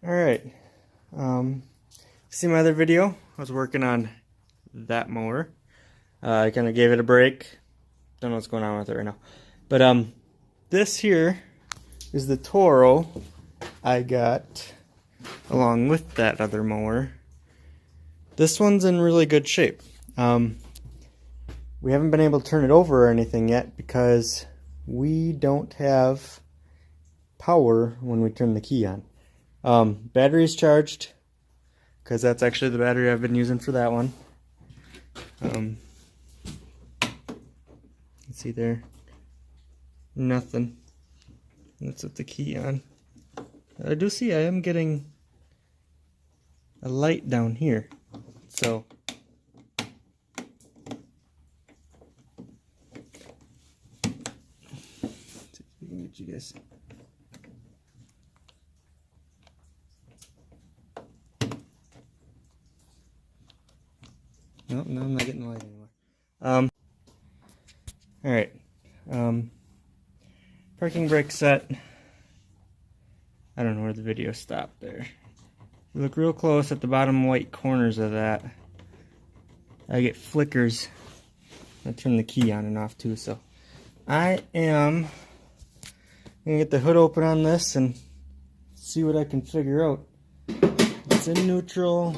Alright, see my other video? I was working on that mower. I kind of gave it a break. Don't know what's going on with it right now. But this here is the Toro I got along with that other mower. This one's in really good shape. We haven't been able to turn it over or anything yet because we don't have power when we turn the key on. Battery's charged because that's actually the battery I've been using for that one. See there, nothing. That's with the key on. I do see I am getting a light down here, so let's see if we can get you guys. Nope, no, I'm not getting the light anymore. Alright. Parking brake set. I don't know where the video stopped there. You look real close at the bottom white corners of that. I get flickers. I turn the key on and off too, so I am gonna get the hood open on this and see what I can figure out. It's in neutral,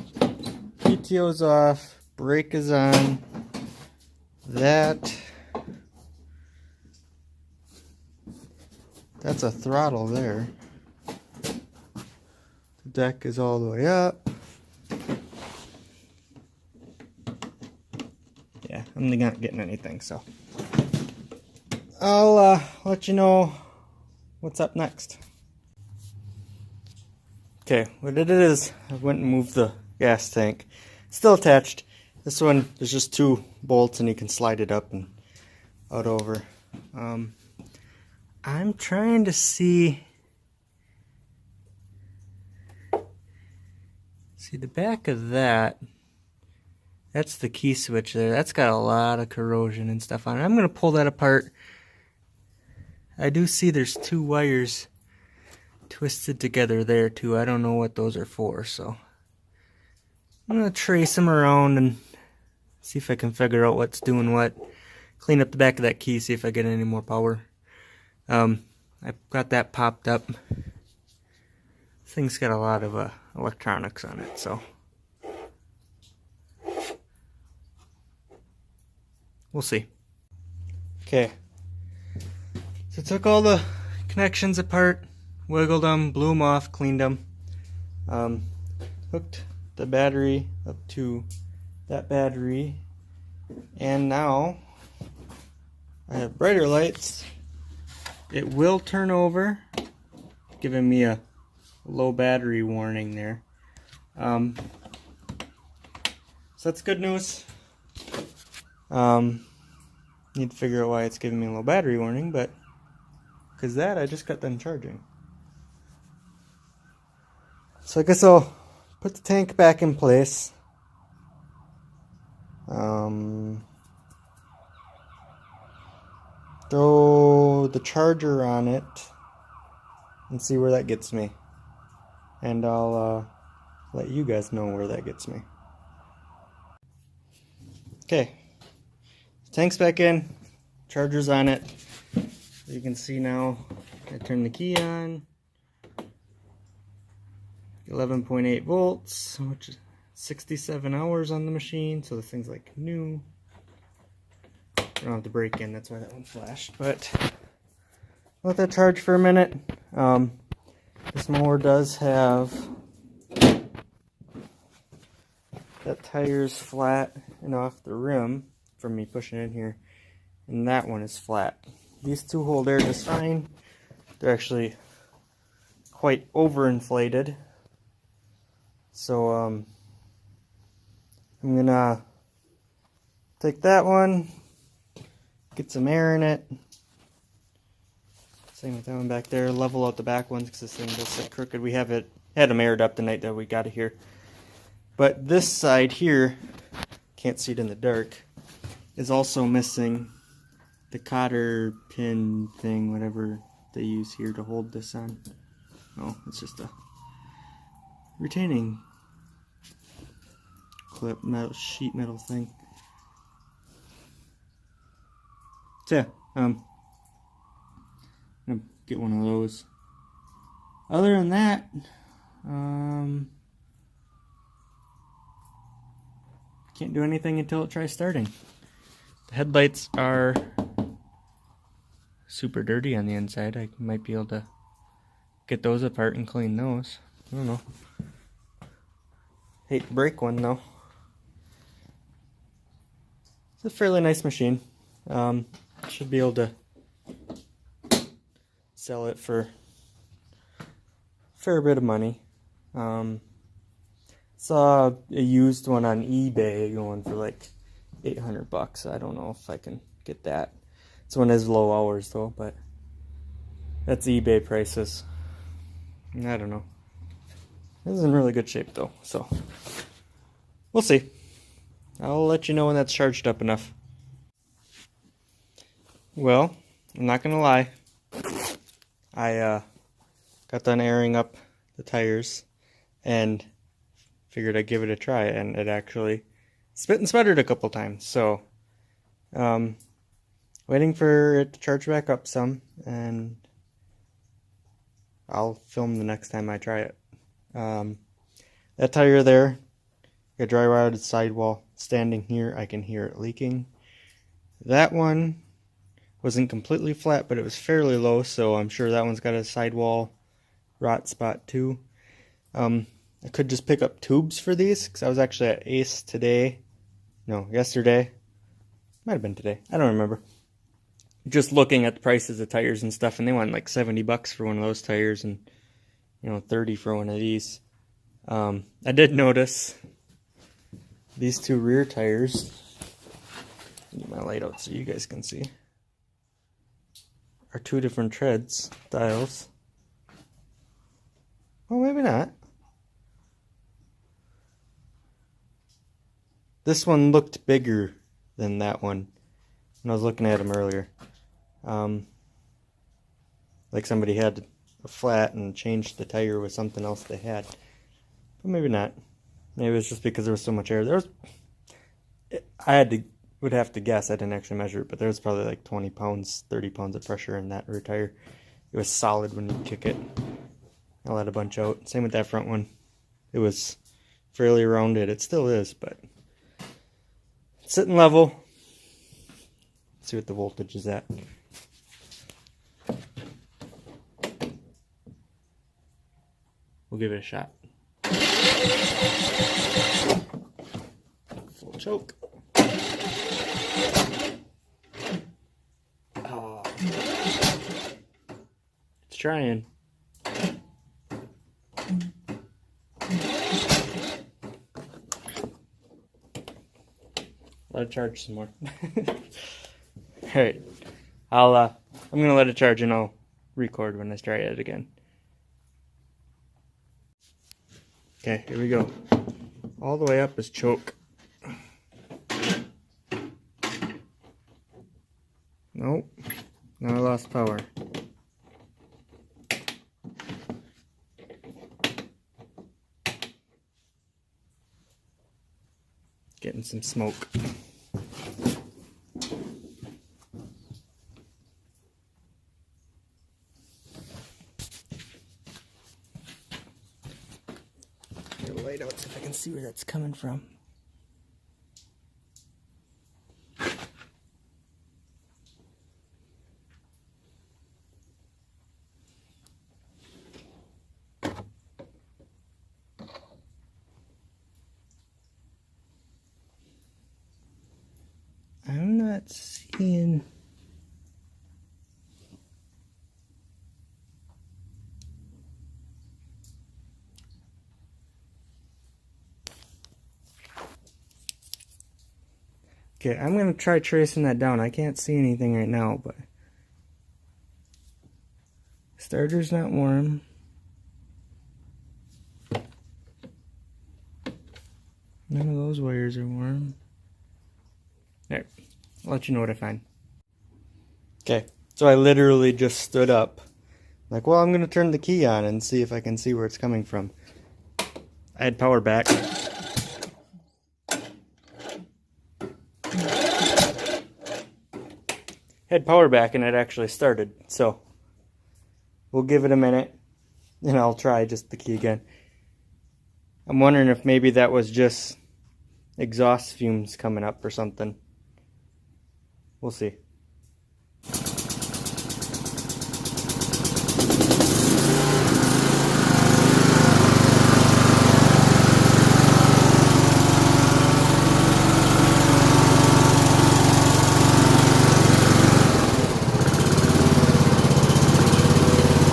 PTO's off, brake is on. That's a throttle there. The deck is all the way up. Yeah, I'm not getting anything, so I'll let you know what's up next. Okay, what it is, I went and moved the gas tank. It's still attached. This one, there's just 2 bolts and you can slide it up and out over. I'm trying to see the back of that. That's the key switch there. That's got a lot of corrosion and stuff on it. I'm going to pull that apart. I do see there's 2 wires twisted together there too. I don't know what those are for, so I'm going to trace them around and see if I can figure out what's doing what. Clean up the back of that key, see if I get any more power. I've got that popped up. This thing's got a lot of electronics on it, so we'll see. Okay, so I took all the connections apart, wiggled them, blew them off, cleaned them, hooked the battery up to that battery, and now I have brighter lights. It will turn over, giving me a low battery warning there. So that's good news. Need to figure out why it's giving me a low battery warning, but because that I just got done charging. So I guess I'll put the tank back in place. Throw the charger on it and see where that gets me. And I'll let you guys know where that gets me. Okay, tank's back in, charger's on it. You can see now I turn the key on. 11.8 volts, which is 67 hours on the machine, so the thing's like new. I don't have to break in, that's why that one flashed. But let that charge for a minute. This mower does have that tire's flat and off the rim from me pushing in here, and that one is flat. These 2 hold air just fine. They're actually quite overinflated. So I'm gonna take that one, get some air in it. Same with that one back there. Level out the back ones because this thing does sit crooked. We had them aired up the night that we got it here. But this side here, can't see it in the dark, is also missing the cotter pin thing, whatever they use here to hold this on. Oh, it's just a retaining clip, sheet metal thing. So yeah, I'm gonna get one of those. Other than that, can't do anything until it tries starting. The headlights are super dirty on the inside. I might be able to get those apart and clean those. I don't know. Hate to break one though. It's a fairly nice machine. Should be able to sell it for a fair bit of money. Saw a used one on eBay going for like $800. I don't know if I can get that. This one has low hours though, but that's eBay prices. I don't know. This is in really good shape though, so we'll see. I'll let you know when that's charged up enough. Well, I'm not gonna lie. I got done airing up the tires and figured I'd give it a try, and it actually spit and sputtered a couple times. So, waiting for it to charge back up some, and I'll film the next time I try it. That tire there, got dry rotted sidewall. Standing here, I can hear it leaking. That one wasn't completely flat, but it was fairly low, so I'm sure that one's got a sidewall rot spot too. I could just pick up tubes for these, because I was actually at Ace today. No, yesterday. Might have been today. I don't remember. Just looking at the prices of tires and stuff, and they went like $70 for one of those tires, and $30 for one of these. I did notice these two rear tires. Get my light out so you guys can see. Are two different treads, styles. Well, maybe not. This one looked bigger than that one when I was looking at them earlier. Like somebody had a flat and changed the tire with something else they had. But maybe not. Maybe it was just because there was so much air. Would have to guess. I didn't actually measure it, but there was probably like 20 pounds, 30 pounds of pressure in that rear tire. It was solid when you kick it. I let a bunch out. Same with that front one. It was fairly rounded. It still is, but sitting level. Let's see what the voltage is at. We'll give it a shot. Full choke. Oh. It's trying. Let it charge some more. Alright. I'm gonna let it charge and I'll record when I try it again. Okay, here we go. All the way up is choke. Nope. Now I lost power. Getting some smoke. Get a light out so I can see where that's coming from. I'm not seeing. Okay, I'm going to try tracing that down. I can't see anything right now, but starter's not warm. None of those wires are warm. Alright, I'll let you know what I find. Okay, so I literally just stood up. Like, well, I'm going to turn the key on and see if I can see where it's coming from. I had power back. Had power back and it actually started. So we'll give it a minute and I'll try just the key again. I'm wondering if maybe that was just exhaust fumes coming up or something. We'll see.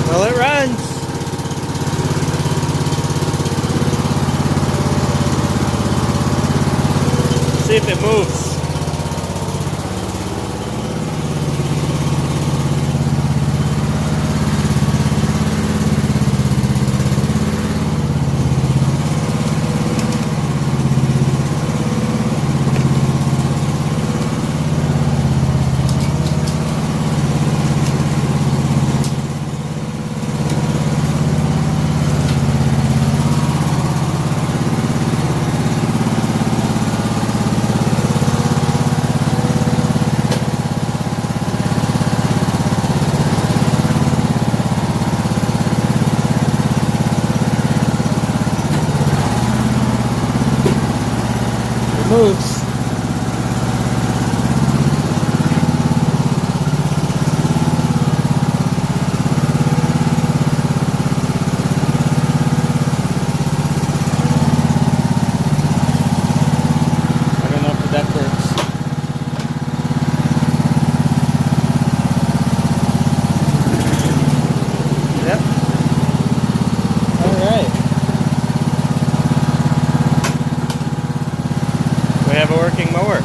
Well, it runs. See if it moves. Moves. I don't know if that works. Yep. All right. We have a working mower.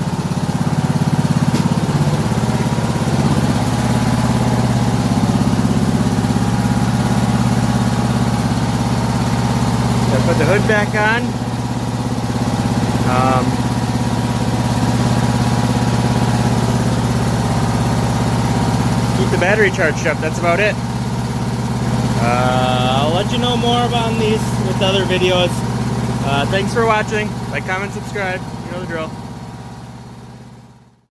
So put the hood back on. Keep the battery charged up. That's about it. I'll let you know more about these with other videos. Thanks for watching. Like, comment, subscribe. You know the drill.